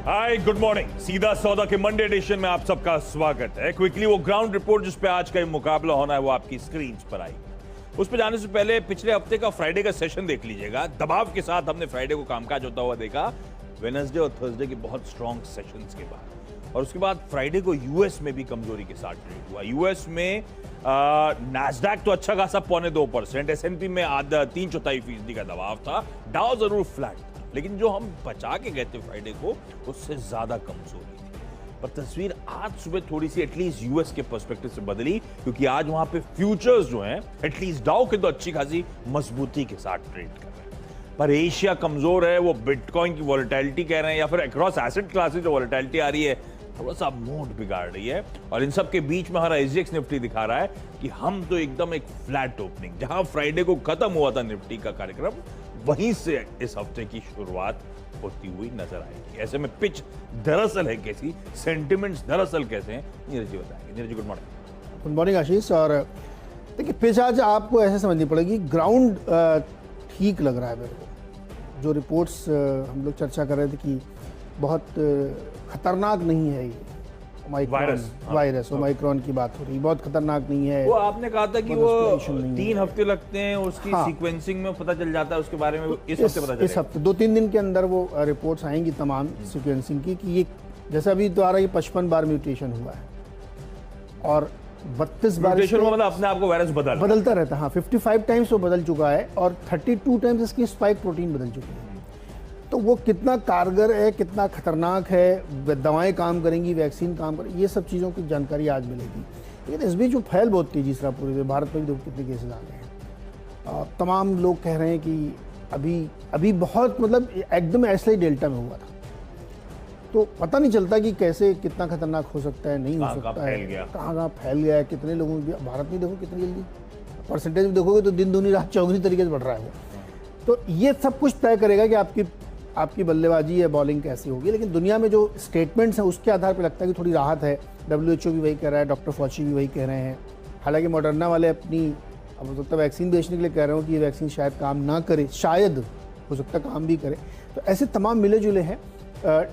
Hi good morning. सीधा सौदा के मंडे एडिशन में आप सबका स्वागत है। क्विकली वो ग्राउंड रिपोर्ट जिस पे आज का मुकाबला होना है वो आपकी स्क्रीन पर आई। उस पे जाने से पहले पिछले हफ्ते का फ्राइडे का सेशन देख लीजिएगा। दबाव के साथ हमने फ्राइडे को कामकाज होता हुआ देखा, वेडनेसडे और थर्सडे के बहुत स्ट्रॉन्ग सेशंस के बाद। और उसके बाद फ्राइडे को यूएस में भी कमजोरी के साथ ट्रेड हुआ। यूएस में नैस्डैक तो अच्छा खासा 0.25%, एसएनपी में आधा 3/4% का दबाव था। डाउ जरूर फ्लैट था, लेकिन जो हम बचा के गए थे फ्राइडे को उससे ज्यादा कमजोरी थी। पर तस्वीर आज सुबह थोड़ी सी एटलीस्ट यूएस के पर्सपेक्टिव से बदली, क्योंकि आज वहां पे फ्यूचर्स जो हैं एटलीस्ट डाउ के तो अच्छी खासी मजबूती के साथ ट्रेड कर रहे हैं। पर एशिया कमजोर है, वो बिटकॉइन की वॉलेटिलिटी कह रहे हैं या फिर अक्रॉस एसेट क्लासेस जो वॉलेटिलिटी आ रही है थोड़ा सा मूड बिगाड़ रही है। और इन सब के बीच में हमारा एसजीएक्स निफ्टी दिखा रहा है कि हम तो एकदम एक फ्लैट ओपनिंग, जहां फ्राइडे को खत्म हुआ था निफ्टी का कार्यक्रम, वहीं से इस हफ्ते की शुरुआत होती हुई नजर आएगी। ऐसे में पिच दरअसल है कैसी, सेंटिमेंट्स दरअसल कैसे हैं, नीरज जी बताएंगे। Neeraj ji good morning. Good morning आशीष। और देखिए पिच आज आपको ऐसे समझनी पड़ेगी, ग्राउंड ठीक लग रहा है मेरे को। जो रिपोर्ट्स हम लोग चर्चा कर रहे थे कि बहुत खतरनाक नहीं है ये वायरस ओमाइक्रॉन की बात हो रही, बहुत खतरनाक नहीं है। वो आपने कहा था कि वो 3 हफ्ते लगते हैं उसकी सीक्वेंसिंग में पता चल जाता है, उसके बारे में इस हफ्ते पता चलेगा। इस हफ्ते 2-3 दिन के अंदर वो रिपोर्ट्स आएंगी तमाम सीक्वेंसिंग की, कि ये जैसे अभी तो आ रहा है 55 बार म्यूटेशन हुआ है और 32 बार मतलब अपने आप को वायरस बदलता रहता है। हाँ, 55 टाइम्स वो बदल चुका है और 32 टाइम्स इसकी स्पाइक प्रोटीन बदल चुकी है। तो वो कितना कारगर है, कितना खतरनाक है, दवाएं काम करेंगी, वैक्सीन काम करेंगी, ये सब चीज़ों की जानकारी आज मिलेगी। लेकिन इस बीच जो फैल बहुत तेजी से पूरे भारत में भी देखो कितने केसेस आ गए हैं। तमाम लोग कह रहे हैं कि अभी बहुत मतलब एकदम ऐसे ही डेल्टा में हुआ था, तो पता नहीं चलता कि कैसे कितना खतरनाक हो सकता है, नहीं हो सकता है, कहाँ फैल गया है, कितने लोगों में। भारत में देखो कितनी जल्दी परसेंटेज में देखोगे तो दिन दूनी रात चौगुनी तरीके से बढ़ रहा है वो। तो ये सब कुछ तय करेगा कि आपकी बल्लेबाजी या बॉलिंग कैसी होगी। लेकिन दुनिया में जो स्टेटमेंट्स हैं उसके आधार पर लगता है कि थोड़ी राहत है। WHO भी वही कह रहा है, डॉक्टर फॉची भी वही कह रहे हैं। हालांकि मॉडर्ना वाले अपनी अब हो सकता है वैक्सीन बेचने के लिए कह रहे हो कि ये वैक्सीन शायद काम ना करे, शायद हो सकता है काम भी करे। तो ऐसे तमाम मिले जुले हैं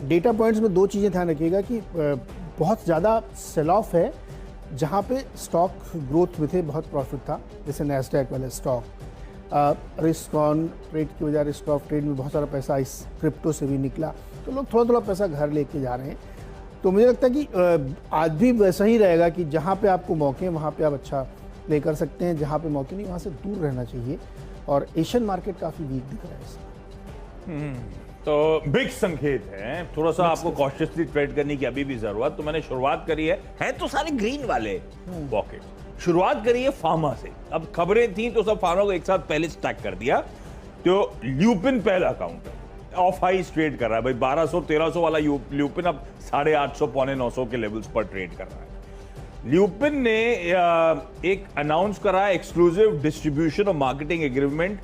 डेटा पॉइंट्स में। 2 चीज़ें ध्यान रखिएगा कि बहुत ज़्यादा सेल ऑफ है, जहाँ पे स्टॉक ग्रोथ में थे, बहुत प्रॉफिट था, जैसे नैस्डैक वाले स्टॉक। रिस्क ऑन ट्रेड की वजह रिस्क ऑफ ट्रेड में बहुत सारा पैसा इस क्रिप्टो से भी निकला, तो लोग थोड़ा थोड़ा पैसा घर लेके जा रहे हैं। तो मुझे लगता है कि आज भी वैसा ही रहेगा कि जहाँ पे आपको मौके हैं वहाँ पे आप अच्छा प्ले कर सकते हैं, जहाँ पे मौके नहीं वहाँ से दूर रहना चाहिए। और एशियन मार्केट काफ़ी वीक दिख रहा है इसमें। तो बिग संकेत है, थोड़ा सा आपको कॉशियसली ट्रेड करने की अभी भी जरूरत। तो मैंने शुरुआत करी है तो सारे ग्रीन वाले पॉकेट, शुरुआत करी है फार्मा से। अब खबरें थी तो सब फार्मा को एक साथ पहले स्टैक कर दिया। तो ल्यूपिन पहला अकाउंट ऑफ हाइस ट्रेड कर रहा है भाई, 1200-1300 वाला ल्यूपिन अब 850-900 के लेवल्स पर ट्रेड कर रहा है। ल्यूपिन ने एक अनाउंस करा है एक्सक्लूसिव डिस्ट्रीब्यूशन और मार्केटिंग एग्रीमेंट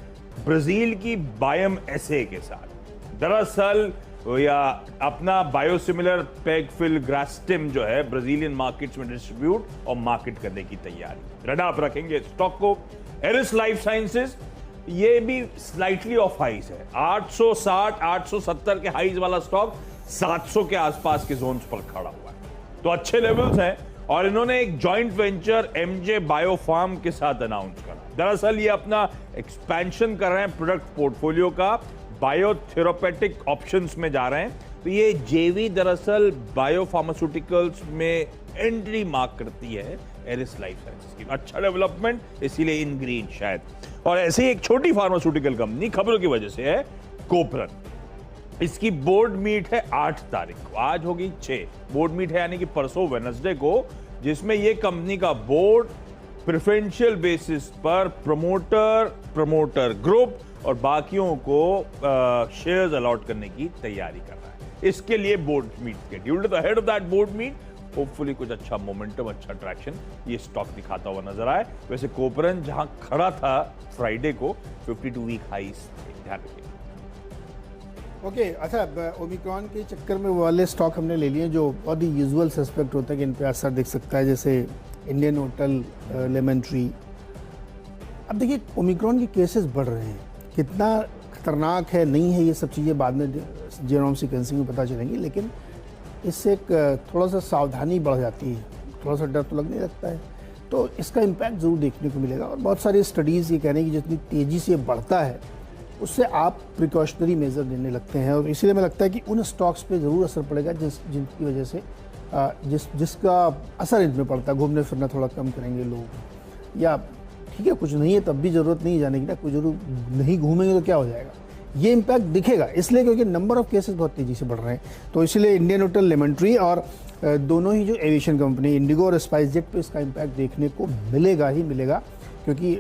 ब्राजील की बायम एसए के साथ। दरअसल या अपना बायोसिमिलर पेगफिलग्रास्टिम जो है ब्राजीलियन मार्केट्स में डिस्ट्रीब्यूट और मार्केट करने की तैयारी। रडाप रखेंगे स्टॉक को। एरिस लाइफ साइंसेस ये भी स्लाइटली ऑफ हाइस है, 860-870 के हाइज वाला स्टॉक 700 के आसपास के जोन्स पर खड़ा हुआ है, तो अच्छे लेवल्स हैं। और इन्होंने एक जॉइंट वेंचर एमजे बायोफार्म के साथ अनाउंस करा। दरअसल ये अपना एक्सपेंशन कर रहे हैं प्रोडक्ट पोर्टफोलियो का, बायोथेरापेटिक ऑप्शंस में जा रहे हैं। तो ये जेवी दरअसल बायोफार्मास्यूटिकल्स में एंट्री मार्क करती है एरिस लाइफ साइंसेस की। अच्छा डेवलपमेंट, इसीलिए इन ग्रीन शायद। और ऐसे ही एक छोटी फार्मास्यूटिकल कंपनी खबरों की वजह से है कोपरन। इसकी बोर्ड मीट है 8 तारीख को, आज होगी 6। बोर्ड मीट है यानी कि परसों वेडनेसडे को, जिसमें ये कंपनी का बोर्ड प्रेफरेंशियल बेसिस पर प्रमोटर ग्रुप और बाकियों को शेयर्स अलॉट करने की तैयारी कर रहा है। इसके लिए board meet scheduled. The head of that board meet hopefully कुछ अच्छा मोमेंटम, अच्छा ट्रैक्शन ये स्टॉक दिखाता हुआ नजर आए। वैसे कोपरन जहां खड़ा था फ्राइडे को 52 वीक हाइस थे, ध्यान रखिए। ओके, अच्छा ओमिक्रॉन के चक्कर में वाले स्टॉक हमने ले लिए जो बहुत ही यूजुअल सस्पेक्ट होता है कि इन पे असर दिख सकता है, जैसे इंडियन होटल, लेमन ट्री। अब देखिए ओमिक्रॉन के केसेस बढ़ रहे हैं, कितना खतरनाक है नहीं है, ये सब चीज़ें बाद में जीनोम सीक्वेंसिंग में पता चलेंगी, लेकिन इससे एक थोड़ा सा सावधानी बढ़ जाती है, थोड़ा सा डर तो लगने लगता है, तो इसका इम्पैक्ट ज़रूर देखने को मिलेगा। और बहुत सारी स्टडीज़ ये कह रही हैं कि जितनी तेज़ी से बढ़ता है उससे आप प्रिकॉशनरी मेजर लेने लगते हैं, और इसीलिए मैं लगता है कि उन स्टॉक्स पे ज़रूर असर पड़ेगा जिनकी वजह से जिसका असर इनमें पड़ता है। घूमने फिरना थोड़ा कम करेंगे लोग, या ठीक है कुछ नहीं है तब भी ज़रूरत नहीं जाने की ना, कुछ जरूर नहीं घूमेंगे तो क्या हो जाएगा, ये इम्पैक्ट दिखेगा। इसलिए क्योंकि नंबर ऑफ केसेस बहुत तेज़ी से बढ़ रहे हैं, तो इसलिए इंडियन होटल, लेमन ट्री और दोनों ही जो एविएशन कंपनी इंडिगो और स्पाइस जेट पे इसका इम्पैक्ट देखने को मिलेगा ही मिलेगा, क्योंकि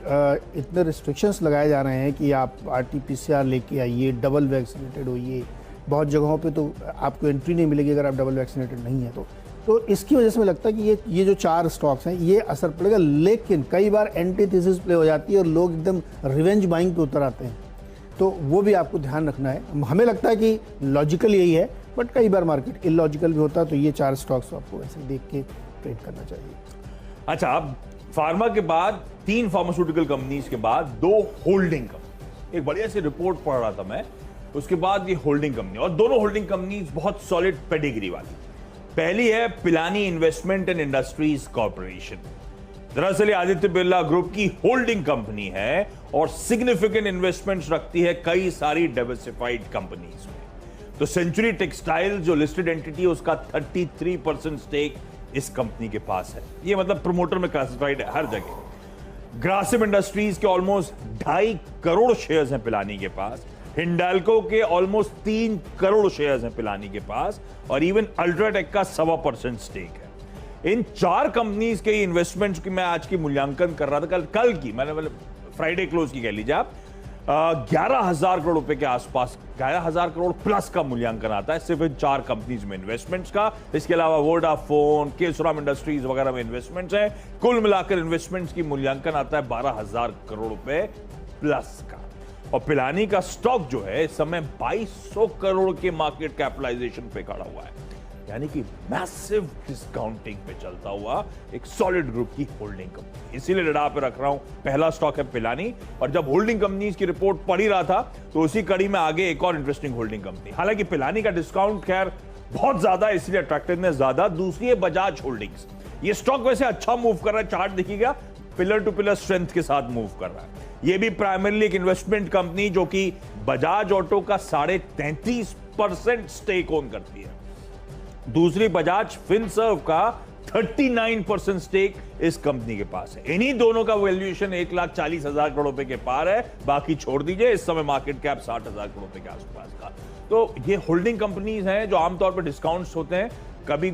इतने रिस्ट्रिक्शंस लगाए जा रहे हैं कि आप RT-PCR लेके आइए, डबल वैक्सीनेटेड होइए। बहुत जगहों पे तो आपको एंट्री नहीं मिलेगी अगर आप डबल वैक्सीनेटेड नहीं है तो इसकी वजह से मुझे लगता है कि ये जो 4 स्टॉक्स हैं ये असर पड़ेगा। लेकिन कई बार एंटीथेसिस प्ले हो जाती है और लोग एकदम रिवेंज बाइंग पे उतर आते हैं, तो वो भी आपको ध्यान रखना है। हमें लगता है कि लॉजिकल यही है, बट कई बार मार्केट इलॉजिकल भी होता है, तो ये 4 स्टॉक्स आपको वैसे देख के ट्रेड करना चाहिए। अच्छा, अब फार्मा के बाद 3 फार्मास्यूटिकल कंपनीज के बाद 2 होल्डिंग कंपनी, एक बढ़िया सी रिपोर्ट पढ़ रहा था मैं, उसके बाद ये होल्डिंग कंपनी, और दोनों होल्डिंग कंपनीज बहुत सॉलिड पेडिग्री वाली। पहली है Pilani investment and industries corporation. दरअसल आदित्य बिरला ग्रुप की होल्डिंग कंपनी है और सिग्निफिकेंट इन्वेस्टमेंट्स रखती है कई सारी डाइवर्सिफाइड कंपनीज में। तो सेंचुरी टेक्सटाइल जो लिस्टेड एंटिटी है उसका 33% स्टेक इस कंपनी के पास है, ये मतलब प्रमोटर में क्लासिफाइड है हर जगह। ग्रासिम इंडस्ट्रीज के ऑलमोस्ट 2.5 करोड़ शेयर्स हैं पिलानी के पास, हिंडाल्को के ऑलमोस्ट 3 करोड़ शेयर्स हैं पिलानी के पास, और इवन अल्ट्राटेक का 1.25% स्टेक है। इन 4 कंपनीज के इन्वेस्टमेंट्स की मैं आज की मूल्यांकन कर रहा था, कल की मैंने फ्राइडे क्लोज की कह लीजिए आप, 11,000 करोड़ रुपए के आसपास, 11,000 करोड़ प्लस का मूल्यांकन आता है सिर्फ इन 4 कंपनीज में इन्वेस्टमेंट्स का। इसके अलावा वोडाफोन, केसुराम इंडस्ट्रीज वगैरह में इन्वेस्टमेंट्स हैं। कुल मिलाकर इन्वेस्टमेंट्स की मूल्यांकन आता है 12,000 करोड़ रुपए प्लस का। और पिलानी का स्टॉक जो है इस समय 2,200 करोड़ के मार्केट कैपिटलाइजेशन पे खड़ा हुआ है, यानी कि मैसिव डिस्काउंटिंग पे चलता हुआ एक सॉलिड ग्रुप की होल्डिंग कंपनी, इसीलिए रडार पे रख रहा हूं। पहला स्टॉक है पिलानी, और जब होल्डिंग कंपनीज की रिपोर्ट पढ़ ही रहा था तो उसी कड़ी में आगे एक और इंटरेस्टिंग होल्डिंग कंपनी, हालांकि पिलानी का डिस्काउंट खैर बहुत ज्यादा है इसलिए अट्रैक्टिवनेस ज्यादा। दूसरी है बजाज होल्डिंग्स, ये स्टॉक वैसे अच्छा मूव कर रहा है, चार्ट देखिएगा पिलर टू पिलर स्ट्रेंथ के साथ मूव कर रहा है। ये भी प्राइमरीली एक इन्वेस्टमेंट कंपनी जो कि बजाज ऑटो का 33.5% स्टेक ओन करती है। दूसरी बजाज फिनसर्व का 39% स्टेक इस कंपनी के पास है। इन्हीं दोनों का वैल्यूएशन 1,40,000 करोड़ रुपए के पार है, बाकी छोड़ दीजिए। इस समय मार्केट कैप 60,000 करोड़ रुपए के आसपास का। तो ये होल्डिंग कंपनीज हैं जो आमतौर पर डिस्काउंट्स होते हैं, कई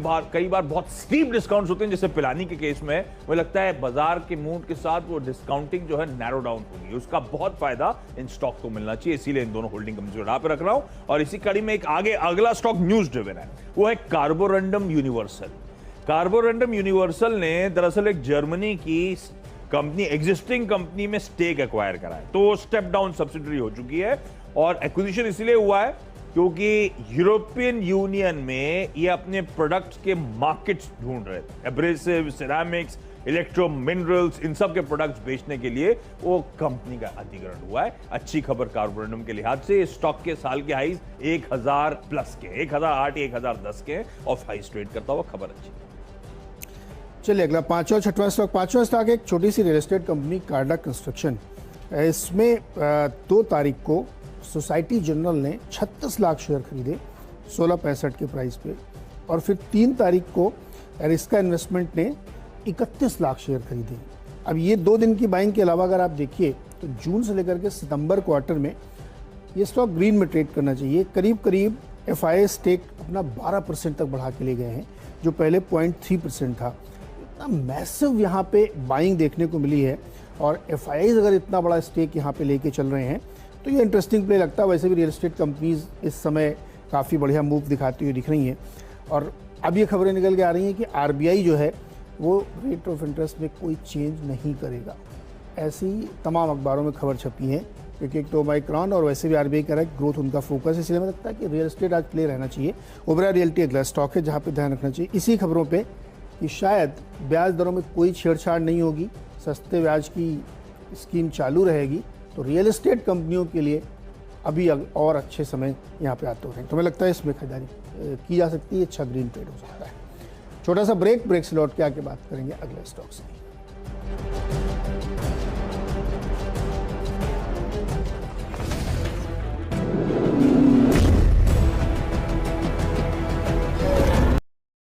बार बहुत स्टीप डिस्काउंट्स होते हैं, जैसे पिलानी के केस में मुझे लगता है बाजार के मूड के साथ वो डिस्काउंटिंग जो है नैरो डाउन होगी, उसका बहुत फायदा इन स्टॉक को मिलना चाहिए, इसीलिए इन दोनों होल्डिंग कंपनी को पे रख रहा हूं। और इसी कड़ी में एक आगे अगला स्टॉक न्यूज ड्रिवन है, वो है कार्बोरंडम यूनिवर्सल। कार्बोरंडम यूनिवर्सल ने दरअसल एक जर्मनी की कंपनी, एग्जिस्टिंग कंपनी में स्टेक एक्वायर करा है, तो स्टेप डाउन सब्सिडरी हो चुकी है। और एक्विजिशन इसलिए हुआ है क्योंकि यूरोपियन यूनियन में ये अपने प्रोडक्ट्स के मार्केट्स ढूंढ रहे थे, एब्रेसिव, सिरेमिक्स, इलेक्ट्रो मिनरल्स, इन सब के प्रोडक्ट्स बेचने के लिए वो कंपनी का अधिग्रहण हुआ है। अच्छी खबर कार्बोरंडम के लिहाज से, स्टॉक के साल के हाईज 1,000 प्लस के, 1,008 1,010 के ऑफ हाईज ट्रेड करता हुआ, खबर अच्छी। चलिए अगला 5वां 6वां स्टॉक। 5वां स्टॉक एक छोटी सी रियल एस्टेट कंपनी कार्डा कंस्ट्रक्शन। इसमें 2 तारीख को सोसाइटी जनरल ने 36 लाख शेयर खरीदे 16.65 के प्राइस पे, और फिर 3 तारीख को रिस्का इन्वेस्टमेंट ने 31 लाख शेयर खरीदे। अब ये 2 दिन की बाइंग के अलावा अगर आप देखिए तो जून से लेकर के सितंबर क्वार्टर में ये स्टॉक ग्रीन में ट्रेड करना चाहिए। करीब करीब FII स्टेक अपना 12% तक बढ़ा के ले गए हैं, जो पहले 0.3% था। इतना मैसिव यहाँ पे बाइंग देखने को मिली है, और FIIs अगर इतना बड़ा स्टेक यहाँ पे लेके चल रहे हैं तो ये इंटरेस्टिंग प्ले लगता है। वैसे भी रियल एस्टेट कंपनीज इस समय काफ़ी बढ़िया मूव दिखाती हुई दिख रही हैं, और अब ये खबरें निकल के आ रही हैं कि RBI जो है वो रेट ऑफ इंटरेस्ट में कोई चेंज नहीं करेगा। ऐसी तमाम अखबारों में खबर छपी है, क्योंकि एक तो माइक्रॉन और वैसे भी RBI कह रहा है ग्रोथ उनका फोकस है, इसलिए मुझे लगता है कि रियल एस्टेट आज प्ले रहना चाहिए। ओबेरॉय रियल्टी अगला स्टॉक है जहाँ पे ध्यान रखना चाहिए इसी खबरों पे कि शायद ब्याज दरों में कोई छेड़छाड़ नहीं होगी, सस्ते ब्याज की स्कीम चालू रहेगी, तो रियल एस्टेट कंपनियों के लिए अभी और अच्छे समय यहाँ पे आते हो रहे हैं। तो हमें लगता है इसमें खरीदारी की जा सकती है, अच्छा ग्रीन ट्रेड हो सकता है। छोटा सा ब्रेक से लौट के आके बात करेंगे अगले स्टॉक से।